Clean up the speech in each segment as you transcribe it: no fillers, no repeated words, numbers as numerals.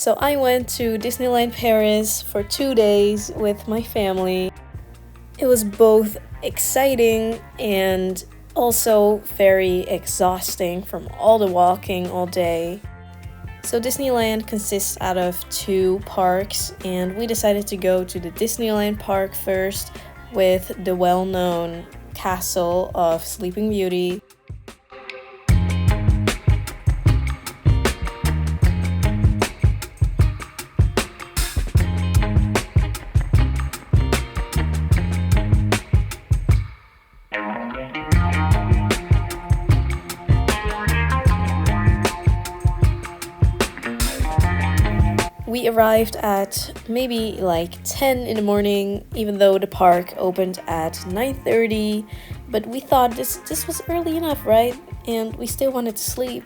So I went to Disneyland Paris for 2 days with my family. It was both exciting and also very exhausting from all the walking all day. So Disneyland consists out of 2 parks, and we decided to go to the Disneyland park first with the well-known castle of Sleeping Beauty. We arrived at maybe like 10 in the morning, even though the park opened at 9:30, but we thought this was early enough, right? And we still wanted to sleep.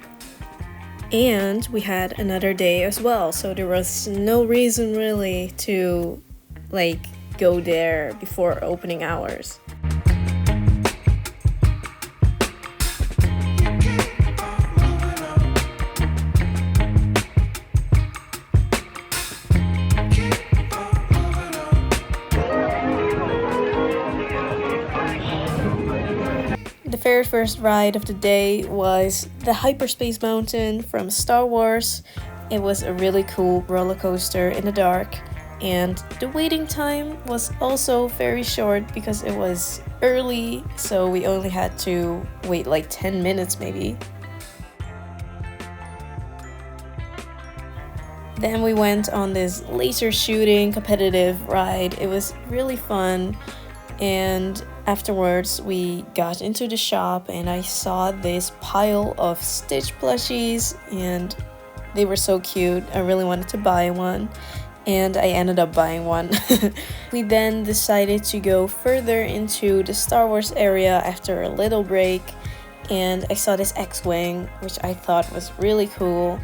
And we had another day as well, so there was no reason really to like go there before opening hours. The very first ride of the day was the Hyperspace Mountain from Star Wars. It was a really cool roller coaster in the dark, and the waiting time was also very short because it was early, so we only had to wait like 10 minutes maybe. Then we went on this laser shooting competitive ride. It was really fun. And afterwards we got into the shop and I saw this pile of Stitch plushies and they were so cute. I really wanted to buy one and I ended up buying one. We then decided to go further into the Star Wars area after a little break, and I saw this X-Wing, which I thought was really cool.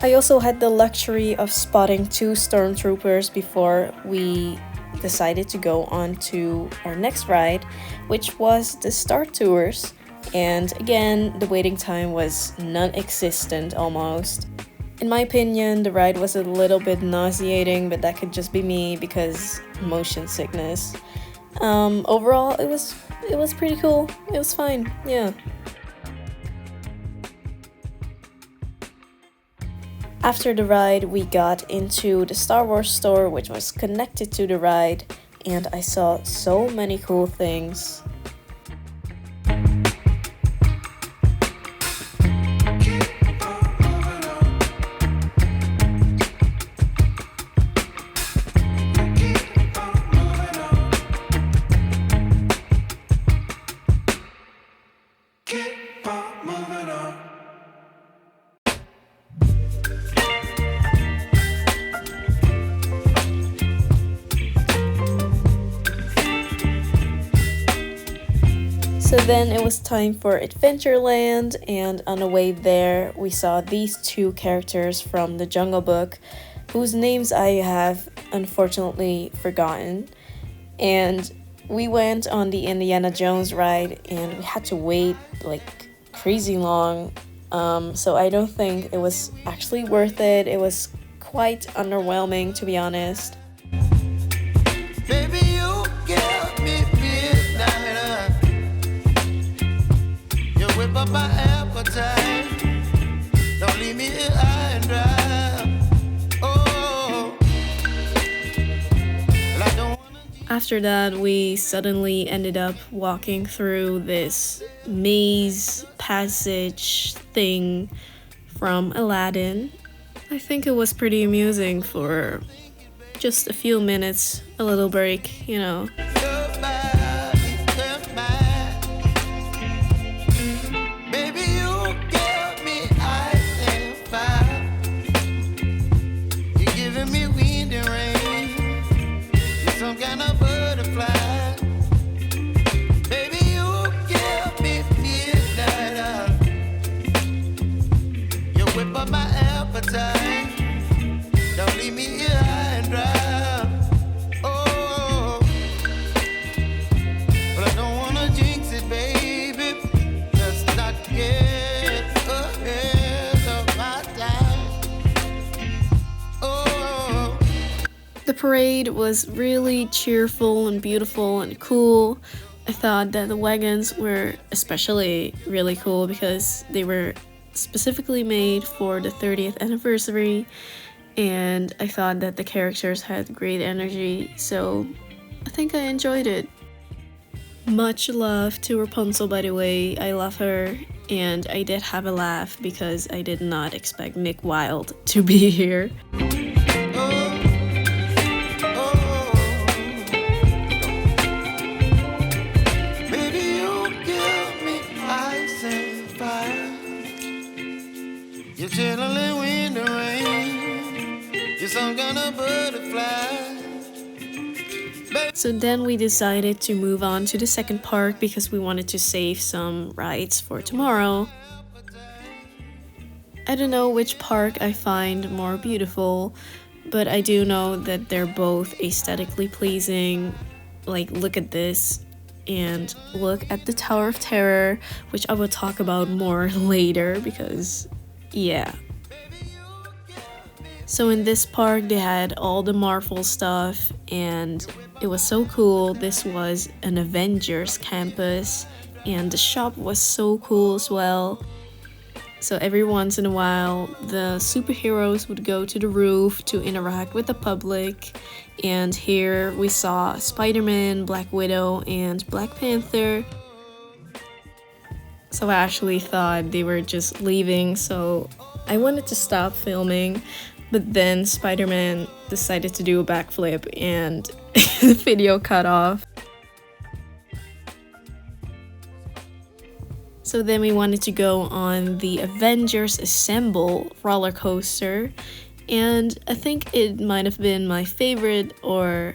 I also had the luxury of spotting 2 stormtroopers before we decided to go on to our next ride, which was the Star Tours. And again, the waiting time was non-existent almost. In my opinion, the ride was a little bit nauseating, but that could just be me because motion sickness. Overall, it was pretty cool. It was fine, yeah. After the ride, we got into the Star Wars store, which was connected to the ride, and I saw so many cool things. So then it was time for Adventureland, and on the way there we saw these 2 characters from the Jungle Book, whose names I have unfortunately forgotten. And we went on the Indiana Jones ride and we had to wait like crazy long. So I don't think it was actually worth it. It was quite underwhelming, to be honest. Baby, you give me midnight. You whip up my appetite. Don't leave me here high and dry. Oh, well, I don't wanna. After that, we suddenly ended up walking through this maze passage thing from Aladdin. I think it was pretty amusing for just a few minutes, a little break, you know. Baby, you give me ice and fire. You're giving me wind and rain. You're some kind of butterfly. Baby, you give me midnight. You whip up my appetite. Don't leave me here high and dry. Oh, but I don't wanna jinx it, baby. Let's not get ahead of my time. parade was really cheerful and beautiful and cool. I thought that the wagons were especially really cool because they were specifically made for the 30th anniversary, and I thought that the characters had great energy, so I think I enjoyed it. Much love to Rapunzel, by the way. I love her, and I did have a laugh because I did not expect Nick Wilde to be here. You're chilling in the rain. You're some kind of butterfly. So then we decided to move on to the second park because we wanted to save some rides for tomorrow. I don't know which park I find more beautiful, but I do know that they're both aesthetically pleasing. Like, look at this, and look at the Tower of Terror, which I will talk about more later because yeah. So in this park they had all the Marvel stuff and it was so cool. This was an Avengers campus and the shop was so cool as well. So every once in a while the superheroes would go to the roof to interact with the public, and here we saw Spider-Man, Black Widow, and Black Panther. So I actually thought they were just leaving, so I wanted to stop filming, but then Spider-Man decided to do a backflip and the video cut off. So then we wanted to go on the Avengers Assemble roller coaster, and I think it might have been my favorite or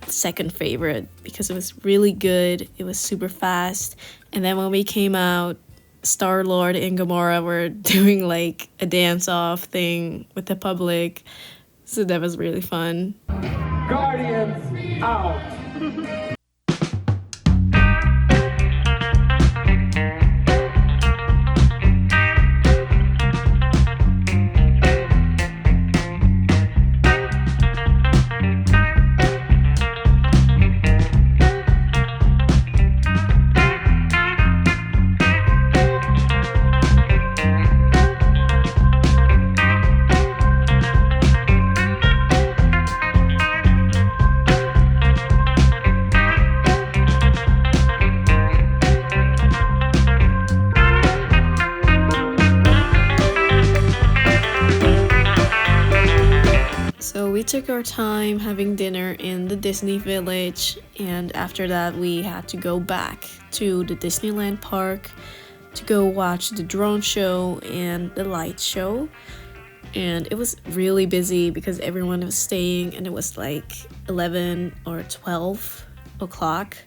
second favorite because it was really good. It was super fast, and then when we came out, Star-Lord and Gamora were doing like a dance-off thing with the public, so that was really fun. Guardians out. So we took our time having dinner in the Disney Village, and after that we had to go back to the Disneyland park to go watch the drone show and the light show. And it was really busy because everyone was staying and it was like 11 or 12 o'clock.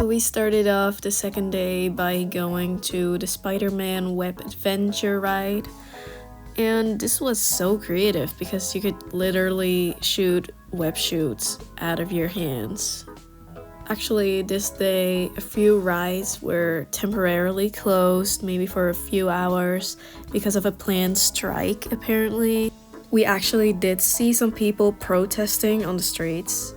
So we started off the second day by going to the Spider-Man Web Adventure ride. And this was so creative because you could literally shoot web shoots out of your hands. Actually, this day, a few rides were temporarily closed, maybe for a few hours, because of a planned strike, apparently. We actually did see some people protesting on the streets.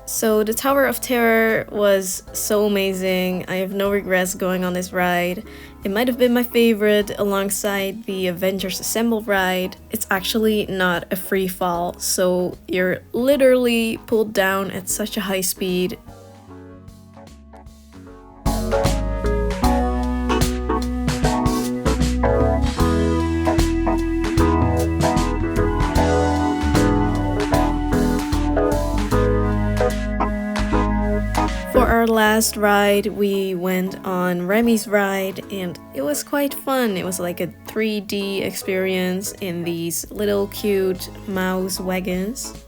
So the Tower of Terror was so amazing. I have no regrets going on this ride. It might have been my favorite alongside the Avengers Assemble ride. It's actually not a free fall, so you're literally pulled down at such a high speed. For our last ride, we went on Remy's ride, and it was quite fun. It was like a 3D experience in these little cute mouse wagons.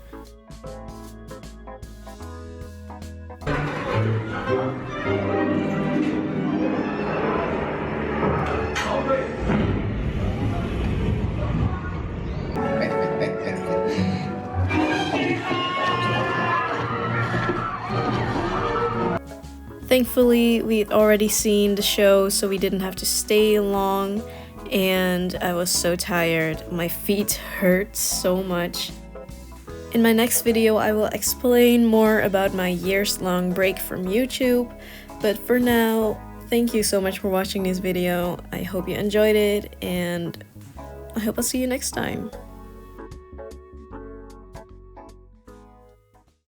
Thankfully, we'd already seen the show, so we didn't have to stay long, and I was so tired. My feet hurt so much. In my next video, I will explain more about my years-long break from YouTube, but for now, thank you so much for watching this video. I hope you enjoyed it, and I hope I'll see you next time.